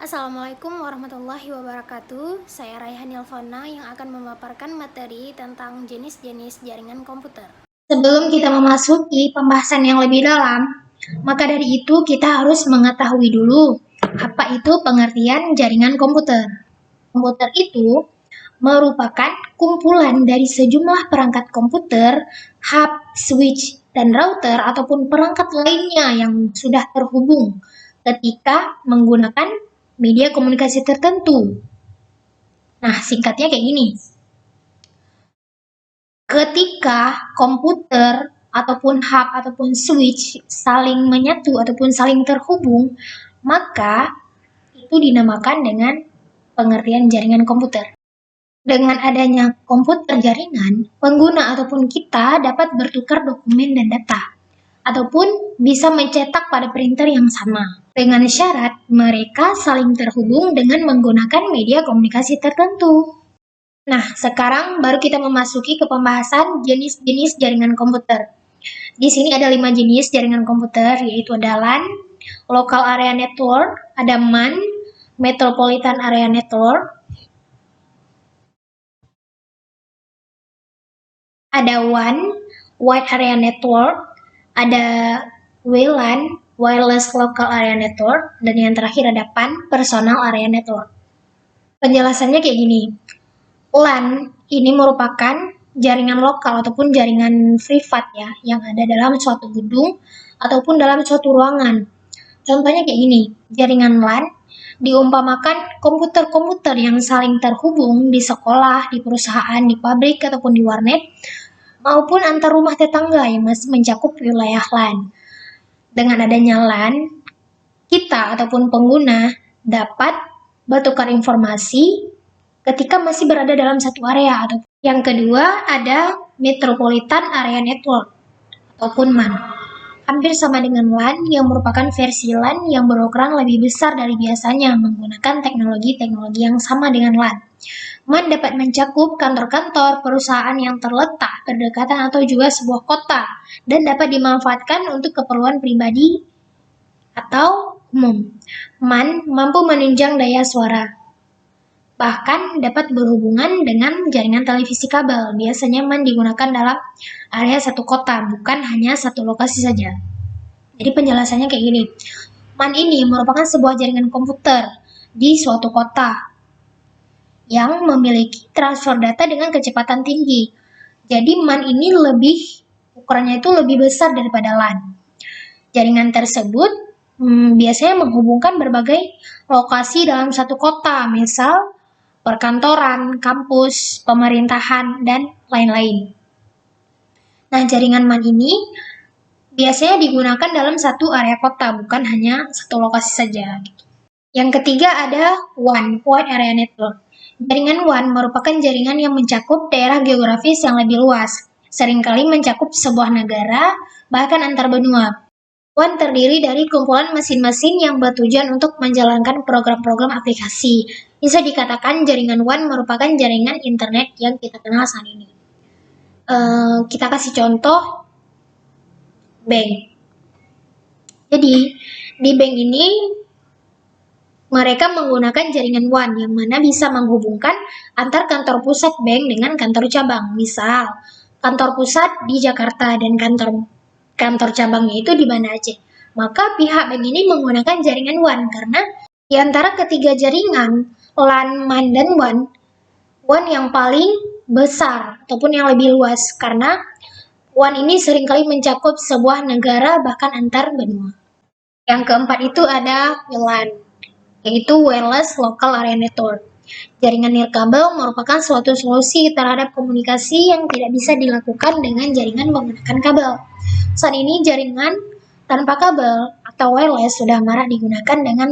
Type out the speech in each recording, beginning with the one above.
Assalamualaikum warahmatullahi wabarakatuh. Saya Raihan Ilvana yang akan memaparkan materi tentang jenis-jenis jaringan komputer. Sebelum kita memasuki pembahasan yang lebih dalam, maka dari itu kita harus mengetahui dulu apa itu pengertian jaringan komputer. Komputer itu merupakan kumpulan dari sejumlah perangkat komputer, hub, switch, dan router ataupun perangkat lainnya yang sudah terhubung ketika menggunakan media komunikasi tertentu. Nah, singkatnya kayak gini. Ketika komputer ataupun hub ataupun switch saling menyatu ataupun saling terhubung, maka itu dinamakan dengan pengertian jaringan komputer. Dengan adanya komputer jaringan, pengguna ataupun kita dapat bertukar dokumen dan data, ataupun bisa mencetak pada printer yang sama. Dengan syarat mereka saling terhubung dengan menggunakan media komunikasi tertentu. Nah, sekarang baru kita memasuki ke pembahasan jenis-jenis jaringan komputer. Di sini ada 5 jenis jaringan komputer, yaitu ada LAN, Local Area Network, ada MAN, Metropolitan Area Network, ada WAN, Wide Area Network, ada WLAN, Wireless Local Area Network, dan yang terakhir ada PAN, Personal Area Network. Penjelasannya kayak gini. LAN ini merupakan jaringan lokal ataupun jaringan privat ya, yang ada dalam suatu gedung ataupun dalam suatu ruangan. Contohnya kayak gini, jaringan LAN diumpamakan komputer-komputer yang saling terhubung di sekolah, di perusahaan, di pabrik, ataupun di warnet, maupun antar rumah tetangga yang masih mencakup wilayah LAN. Dengan adanya LAN, kita ataupun pengguna dapat bertukar informasi ketika masih berada dalam satu area. Yang kedua ada Metropolitan Area Network ataupun MAN. Hampir sama dengan LAN yang merupakan versi LAN yang berukuran lebih besar dari biasanya menggunakan teknologi-teknologi yang sama dengan LAN. MAN dapat mencakup kantor-kantor, perusahaan yang terletak berdekatan atau juga sebuah kota dan dapat dimanfaatkan untuk keperluan pribadi atau umum. MAN mampu menunjang daya suara. Bahkan dapat berhubungan dengan jaringan televisi kabel. Biasanya MAN digunakan dalam area satu kota, bukan hanya satu lokasi saja. Jadi penjelasannya kayak gini. MAN ini merupakan sebuah jaringan komputer di suatu kota yang memiliki transfer data dengan kecepatan tinggi. Jadi MAN ini ukurannya itu lebih besar daripada LAN. Jaringan tersebut biasanya menghubungkan berbagai lokasi dalam satu kota, misal perkantoran, kampus, pemerintahan, dan lain-lain. Nah, jaringan MAN ini biasanya digunakan dalam satu area kota, bukan hanya satu lokasi saja. Yang ketiga ada WAN, Wide Area Network. Jaringan WAN merupakan jaringan yang mencakup daerah geografis yang lebih luas, seringkali mencakup sebuah negara, bahkan antar benua. WAN terdiri dari kumpulan mesin-mesin yang bertujuan untuk menjalankan program-program aplikasi. Bisa dikatakan jaringan WAN merupakan jaringan internet yang kita kenal saat ini. Kita kasih contoh bank. Jadi, di bank ini mereka menggunakan jaringan WAN yang mana bisa menghubungkan antar kantor pusat bank dengan kantor cabang. Misal, kantor pusat di Jakarta dan kantor cabangnya itu di Banda Aceh. Maka pihak bank ini menggunakan jaringan WAN karena di antara ketiga jaringan LAN, MAN, dan WAN yang paling besar ataupun yang lebih luas karena WAN ini seringkali mencakup sebuah negara bahkan antar benua. Yang keempat itu ada WLAN, yaitu Wireless Local Area Network. Jaringan nirkabel merupakan suatu solusi terhadap komunikasi yang tidak bisa dilakukan dengan jaringan menggunakan kabel. Saat ini jaringan tanpa kabel atau wireless sudah marak digunakan dengan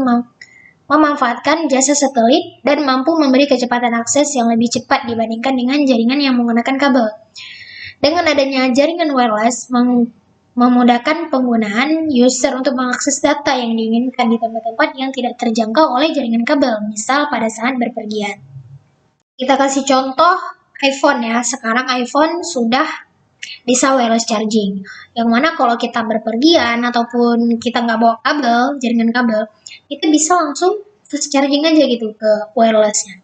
memanfaatkan jasa satelit dan mampu memberi kecepatan akses yang lebih cepat dibandingkan dengan jaringan yang menggunakan kabel. Dengan adanya jaringan wireless memudahkan penggunaan user untuk mengakses data yang diinginkan di tempat-tempat yang tidak terjangkau oleh jaringan kabel, misal pada saat berpergian. Kita kasih contoh iPhone ya, sekarang iPhone sudah bisa wireless charging, yang mana kalau kita berpergian ataupun kita nggak bawa kabel, jaringan kabel, kita bisa langsung fast charging aja gitu ke wirelessnya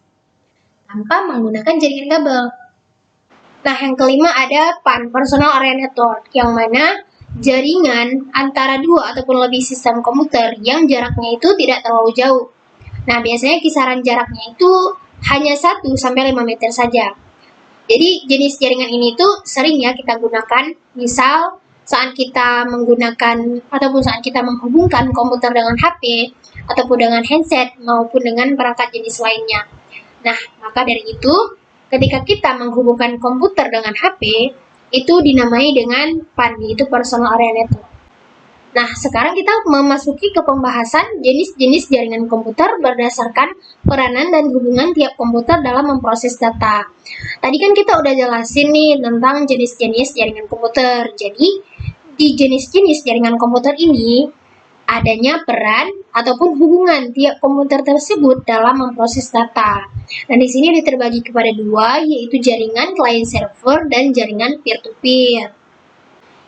tanpa menggunakan jaringan kabel. Nah, yang kelima ada PAN, Personal Area Network, yang mana jaringan antara dua ataupun lebih sistem komputer yang jaraknya itu tidak terlalu jauh. Nah, biasanya kisaran jaraknya itu hanya 1-5 meter saja. Jadi, jenis jaringan ini tuh sering ya kita gunakan, misal saat kita menggunakan ataupun saat kita menghubungkan komputer dengan HP, ataupun dengan handset, maupun dengan perangkat jenis lainnya. Nah, maka dari itu, ketika kita menghubungkan komputer dengan HP, itu dinamai dengan PAN, yaitu Personal Area Network. Nah, sekarang kita memasuki ke pembahasan jenis-jenis jaringan komputer berdasarkan peranan dan hubungan tiap komputer dalam memproses data. Tadi kan kita udah jelasin nih tentang jenis-jenis jaringan komputer. Jadi, di jenis-jenis jaringan komputer ini, adanya peran ataupun hubungan tiap komputer tersebut dalam memproses data. Dan di sini diterbagi kepada dua, yaitu jaringan client server dan jaringan peer-to-peer.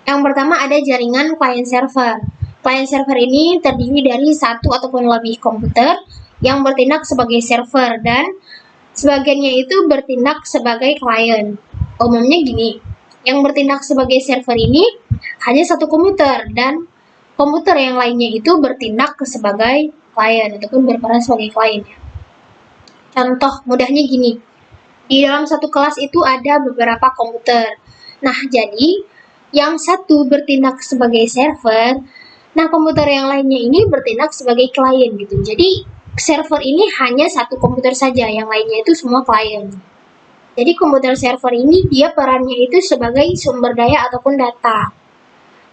Yang pertama ada jaringan client server. Client server ini terdiri dari satu ataupun lebih komputer yang bertindak sebagai server dan sebagiannya itu bertindak sebagai client. Umumnya gini, yang bertindak sebagai server ini hanya satu komputer dan komputer yang lainnya itu bertindak sebagai client ataupun berperan sebagai client. Contoh mudahnya gini, di dalam satu kelas itu ada beberapa komputer. Nah, jadi yang satu bertindak sebagai server, nah komputer yang lainnya ini bertindak sebagai klien gitu. Jadi server ini hanya satu komputer saja, yang lainnya itu semua klien. Jadi komputer server ini dia perannya itu sebagai sumber daya ataupun data.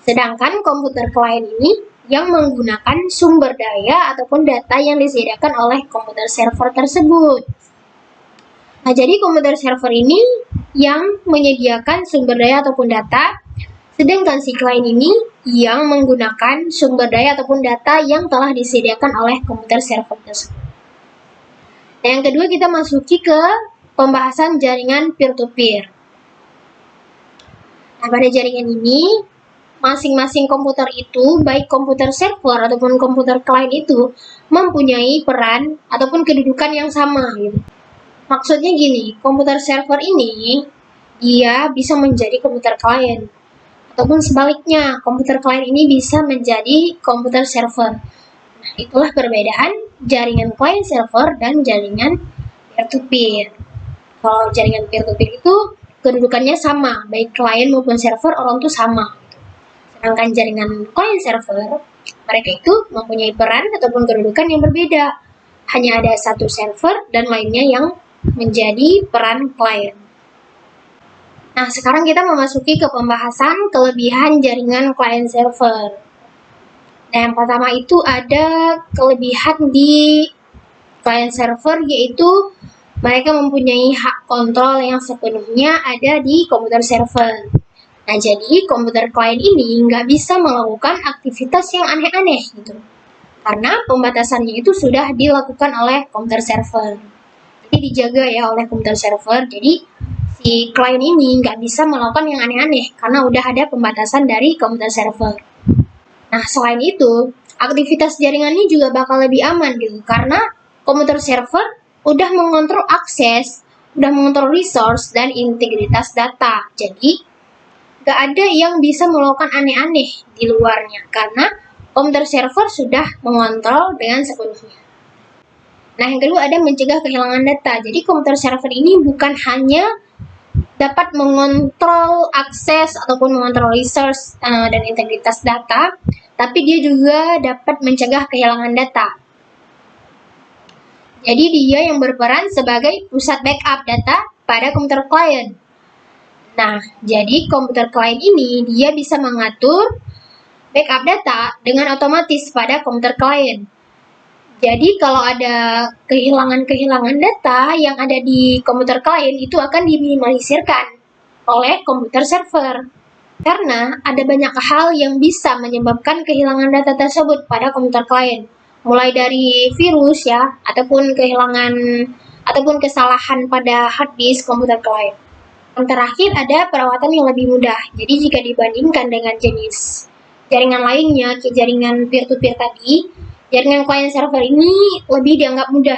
Sedangkan komputer klien ini yang menggunakan sumber daya ataupun data yang disediakan oleh komputer server tersebut. Nah, jadi komputer server ini yang menyediakan sumber daya ataupun data, sedangkan si klien ini yang menggunakan sumber daya ataupun data yang telah disediakan oleh komputer server tersebut. Nah, yang kedua kita masuki ke pembahasan jaringan peer-to-peer. Nah, pada jaringan ini, masing-masing komputer itu, baik komputer server ataupun komputer klien itu, mempunyai peran ataupun kedudukan yang sama gitu. Maksudnya gini, komputer server ini, dia bisa menjadi komputer klien. Ataupun sebaliknya, komputer klien ini bisa menjadi komputer server. Nah, itulah perbedaan jaringan client server dan jaringan peer-to-peer. Kalau jaringan peer-to-peer itu kedudukannya sama, baik klien maupun server orang itu sama. Sedangkan jaringan client server, mereka itu mempunyai peran ataupun kedudukan yang berbeda. Hanya ada satu server dan lainnya yang menjadi peran klien. Nah, sekarang kita memasuki ke pembahasan kelebihan jaringan client server. Nah, yang pertama itu ada kelebihan di client server, yaitu mereka mempunyai hak kontrol yang sepenuhnya ada di komputer server. Nah, jadi komputer klien ini nggak bisa melakukan aktivitas yang aneh-aneh gitu. Karena pembatasannya itu sudah dilakukan oleh komputer server. Jadi dijaga ya oleh komputer server, jadi si klien ini nggak bisa melakukan yang aneh-aneh karena udah ada pembatasan dari komputer server. Nah, selain itu, aktivitas jaringan ini juga bakal lebih aman gitu, karena komputer server udah mengontrol akses, udah mengontrol resource dan integritas data. Jadi, nggak ada yang bisa melakukan aneh-aneh di luarnya, karena komputer server sudah mengontrol dengan sepenuhnya. Nah, yang kedua ada mencegah kehilangan data. Jadi, komputer server ini bukan hanya dapat mengontrol akses ataupun mengontrol resource dan integritas data, tapi dia juga dapat mencegah kehilangan data. Jadi dia yang berperan sebagai pusat backup data pada komputer klien. Nah, jadi komputer klien ini dia bisa mengatur backup data dengan otomatis pada komputer klien. Jadi kalau ada kehilangan data yang ada di komputer klien itu akan diminimalisirkan oleh komputer server. Karena ada banyak hal yang bisa menyebabkan kehilangan data tersebut pada komputer klien. Mulai dari virus ya, ataupun kesalahan pada hard disk komputer klien. Yang terakhir ada perawatan yang lebih mudah. Jadi jika dibandingkan dengan jenis jaringan lainnya, jaringan peer-to-peer tadi, Jaringan client server ini lebih dianggap mudah.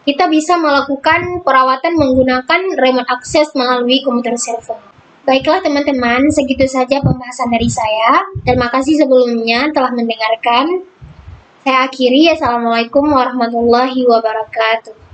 Kita bisa melakukan perawatan menggunakan remote access melalui komputer server. Baiklah teman-teman, segitu saja pembahasan dari saya. Terima kasih sebelumnya telah mendengarkan. Saya akhiri, Assalamualaikum warahmatullahi wabarakatuh.